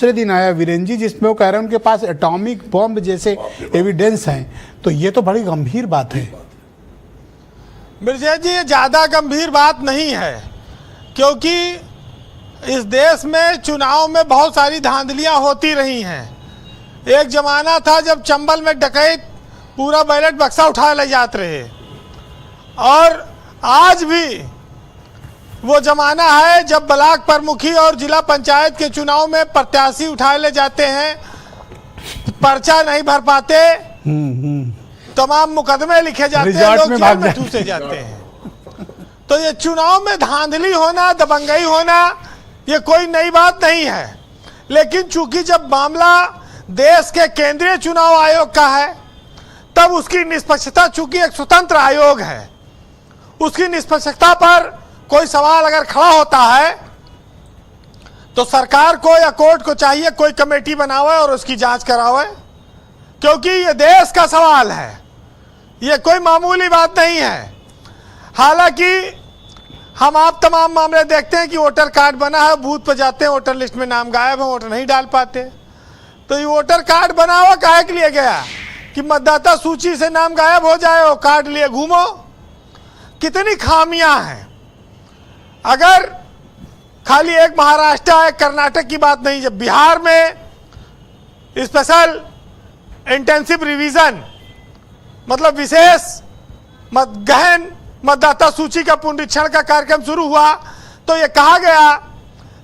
दूसरे दिन आया वीरेन जी, जिसमें वो कह रहे हैं उनके पास एटॉमिक बॉम्ब जैसे एविडेंस हैं। तो ये तो बड़ी गंभीर बात है। ब्रजेश जी, ये ज़्यादा गंभीर बात नहीं है, क्योंकि इस देश में चुनाव में बहुत सारी धांधलियां होती रही हैं। एक ज़माना था जब चंबल में डकैत पूरा बैलेट बक्सा उठा ले जाते रहे, और आज भी वो ज़माना है जब ब्लॉक प्रमुखी और जिला पंचायत के चुनाव में प्रत्याशी उठाए ले जाते हैं, पर्चा नहीं भर पाते, तमाम मुकदमे लिखे जाते हैं, लोग जेल में ठूसे जाते हैं। तो ये चुनाव में धांधली होना, दबंगई होना, ये कोई नई बात नहीं है। लेकिन चूंकि जब मामला देश के केंद्रीय चुनाव आयोग का है, तब उसकी निष्पक्षता, चूंकि एक स्वतंत्र आयोग है, उसकी निष्पक्षता पर कोई सवाल अगर खड़ा होता है तो सरकार को या कोर्ट को चाहिए कोई कमेटी बनावे और उसकी जांच करावे, क्योंकि ये देश का सवाल है, ये कोई मामूली बात नहीं है। हालांकि हम आप तमाम मामले देखते हैं कि वोटर कार्ड बना है, बूथ पर जाते हैं, वोटर लिस्ट में नाम गायब है, वोटर नहीं डाल पाते। तो ये वोटर कार्ड बना हुआ काहे के लिए गया कि मतदाता सूची से नाम गायब हो जाए, वो कार्ड लिए घूमो। कितनी खामियां हैं। अगर खाली एक महाराष्ट्र एक कर्नाटक की बात नहीं, जब बिहार में स्पेशल इंटेंसिव रिवीजन मतलब विशेष गहन मतदाता सूची का पुनरीक्षण का कार्यक्रम शुरू हुआ, तो ये कहा गया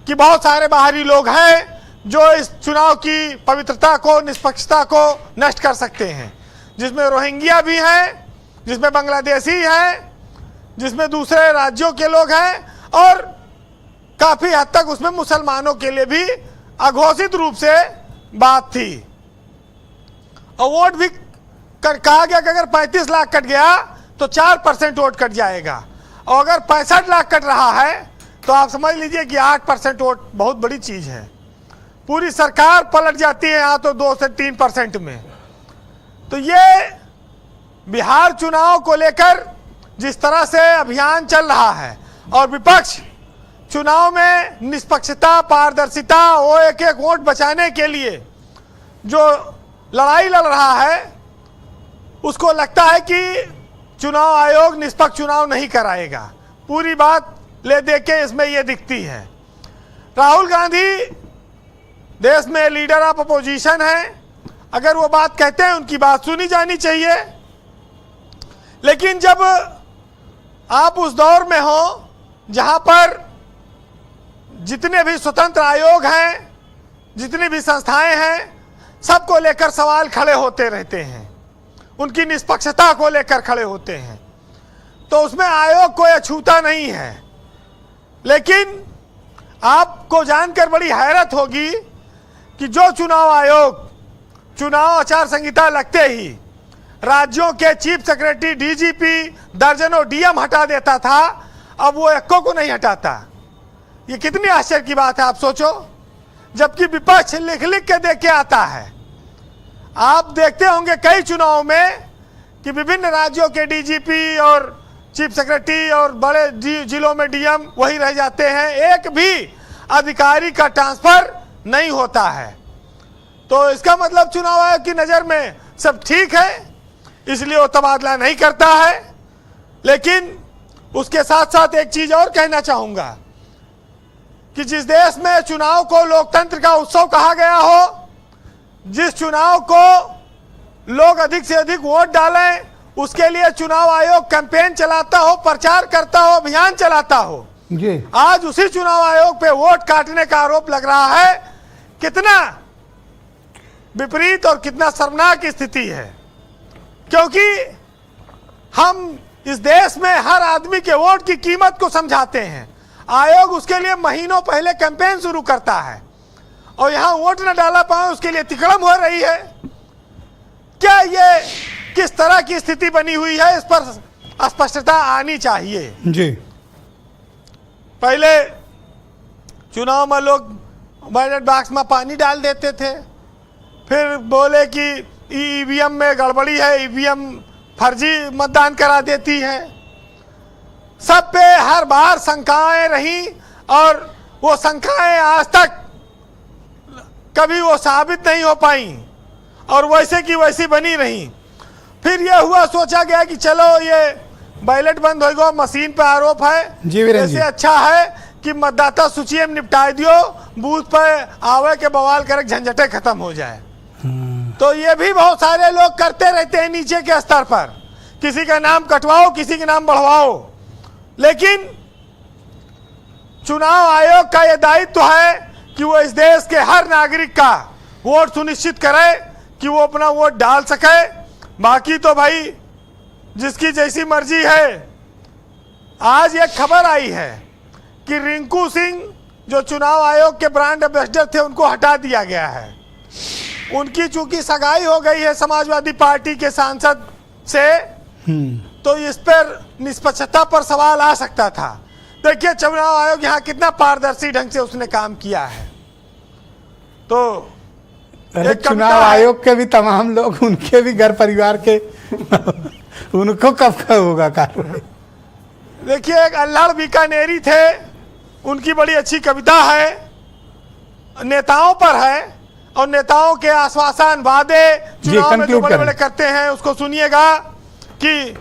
कि बहुत सारे बाहरी लोग हैं जो इस चुनाव की पवित्रता को, निष्पक्षता को नष्ट कर सकते हैं, जिसमें रोहिंग्या भी हैं, जिसमें बांग्लादेशी हैं, जिसमें दूसरे राज्यों के लोग हैं, और काफी हद तक उसमें मुसलमानों के लिए भी अघोषित रूप से बात थी। और वोट भी कहा गया कि अगर 35 लाख कट गया तो 4% वोट कट जाएगा, और अगर 65 लाख कट रहा है तो आप समझ लीजिए कि 8% वोट बहुत बड़ी चीज है। पूरी सरकार पलट जाती है यहाँ तो 2 से 3% में। तो ये बिहार चुनाव को लेकर जिस तरह से अभियान चल रहा है, और विपक्ष चुनाव में निष्पक्षता, पारदर्शिता, वो एक एक वोट बचाने के लिए जो लड़ाई लड़ रहा है, उसको लगता है कि चुनाव आयोग निष्पक्ष चुनाव नहीं कराएगा। पूरी बात ले दे के इसमें ये दिखती है। राहुल गांधी देश में लीडर ऑफ अपोजिशन है, अगर वो बात कहते हैं उनकी बात सुनी जानी चाहिए। लेकिन जब आप उस दौर में हो जहां पर जितने भी स्वतंत्र आयोग हैं, जितनी भी संस्थाएं हैं, सबको लेकर सवाल खड़े होते रहते हैं, उनकी निष्पक्षता को लेकर खड़े होते हैं, तो उसमें आयोग को यह छूता नहीं है। लेकिन आपको जानकर बड़ी हैरत होगी कि जो चुनाव आयोग चुनाव आचार संहिता लगते ही राज्यों के चीफ सेक्रेटरी, डीजीपी, दर्जनों डीएम हटा देता था, अब वो एको को नहीं हटाता। ये कितनी आश्चर्य की बात है, आप सोचो। जबकि विपक्ष लिख लिख के दे के आता है। आप देखते होंगे कई चुनाव में कि विभिन्न राज्यों के डीजीपी और चीफ सेक्रेटरी और बड़े जिलों में डीएम वही रह जाते हैं, एक भी अधिकारी का ट्रांसफर नहीं होता है। तो इसका मतलब चुनाव आयोग की नज़र में सब ठीक है, इसलिए वो तबादला नहीं करता है। लेकिन उसके साथ साथ एक चीज और कहना चाहूंगा कि जिस देश में चुनाव को लोकतंत्र का उत्सव कहा गया हो, जिस चुनाव को लोग अधिक से अधिक वोट डालें, उसके लिए चुनाव आयोग कैंपेन चलाता हो, प्रचार करता हो, अभियान चलाता हो, आज उसी चुनाव आयोग पे वोट काटने का आरोप लग रहा है। कितना विपरीत और कितना शर्मनाक स्थिति है, क्योंकि हम इस देश में हर आदमी के वोट की कीमत को समझाते हैं। आयोग उसके लिए महीनों पहले कैंपेन शुरू करता है, और यहां वोट न डाला पाए उसके लिए तिकड़म हो रही है। क्या ये किस तरह की स्थिति बनी हुई है, इस पर स्पष्टता आनी चाहिए जी। पहले चुनाव में लोग बैलेट बॉक्स में पानी डाल देते थे, फिर बोले कि ईवीएम में गड़बड़ी है, ईवीएम फर्जी मतदान करा देती है। सब पे हर बार शंकाएं रही, और वो शंकाएं आज तक कभी वो साबित नहीं हो पाई और वैसे की वैसी बनी रही। फिर ये हुआ, सोचा गया कि चलो ये बैलेट बंद हो गया, मशीन पे आरोप है, जी वीरेंद्र जी। ऐसे अच्छा है कि मतदाता सूची में निपटा दियो, बूथ पे आवे के बवाल करे, झंझटे खत्म हो जाए। तो ये भी बहुत सारे लोग करते रहते हैं नीचे के स्तर पर, किसी का नाम कटवाओ, किसी का नाम बढ़वाओ। लेकिन चुनाव आयोग का यह दायित्व है कि वो इस देश के हर नागरिक का वोट सुनिश्चित करे कि वो अपना वोट डाल सके। बाकी तो भाई जिसकी जैसी मर्जी है। आज एक खबर आई है कि रिंकू सिंह जो चुनाव आयोग के ब्रांड एम्बेसडर थे, उनको हटा दिया गया है। उनकी चूंकि सगाई हो गई है समाजवादी पार्टी के सांसद से, तो इस पर निष्पक्षता पर सवाल आ सकता था। देखिए चुनाव आयोग यहाँ कितना पारदर्शी ढंग से उसने काम किया है। तो एक चुनाव आयोग के भी तमाम लोग, उनके भी घर परिवार के उनको कब होगा कार्रवाई? देखिए एक अल्लाह बीकानेरी थे, उनकी बड़ी अच्छी कविता है, नेताओं पर है, और नेताओं के आश्वासन वादे चुनाव में जो बड़े बड़े करते हैं उसको सुनिएगा कि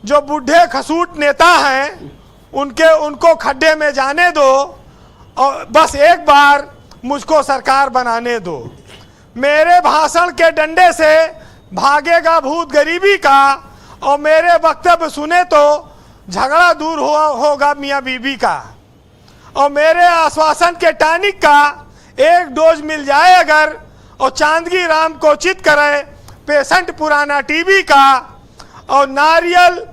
जो बूढ़े खसूट नेता हैं उनको खड्डे में जाने दो और बस एक बार मुझको सरकार बनाने दो। मेरे भाषण के डंडे से भागेगा भूत गरीबी का, और मेरे वक्तव्य सुने तो झगड़ा दूर होगा मियाँ बीबी का, और मेरे आश्वासन के टॉनिक का एक डोज मिल जाए अगर, और चांदगी राम को चित करे पेशेंट पुराना टीबी का, और नारियल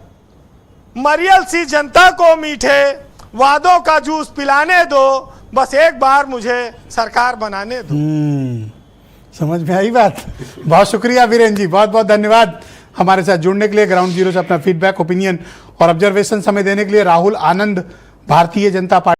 मरियल सी जनता को मीठे वादों का जूस पिलाने दो, बस एक बार मुझे सरकार बनाने दो। समझ में आई बात। बहुत शुक्रिया वीरेंद्र जी, बहुत बहुत धन्यवाद हमारे साथ जुड़ने के लिए, ग्राउंड जीरो से अपना फीडबैक, ओपिनियन और ऑब्जर्वेशन समय देने के लिए। राहुल आनंद, भारतीय जनता पार्टी।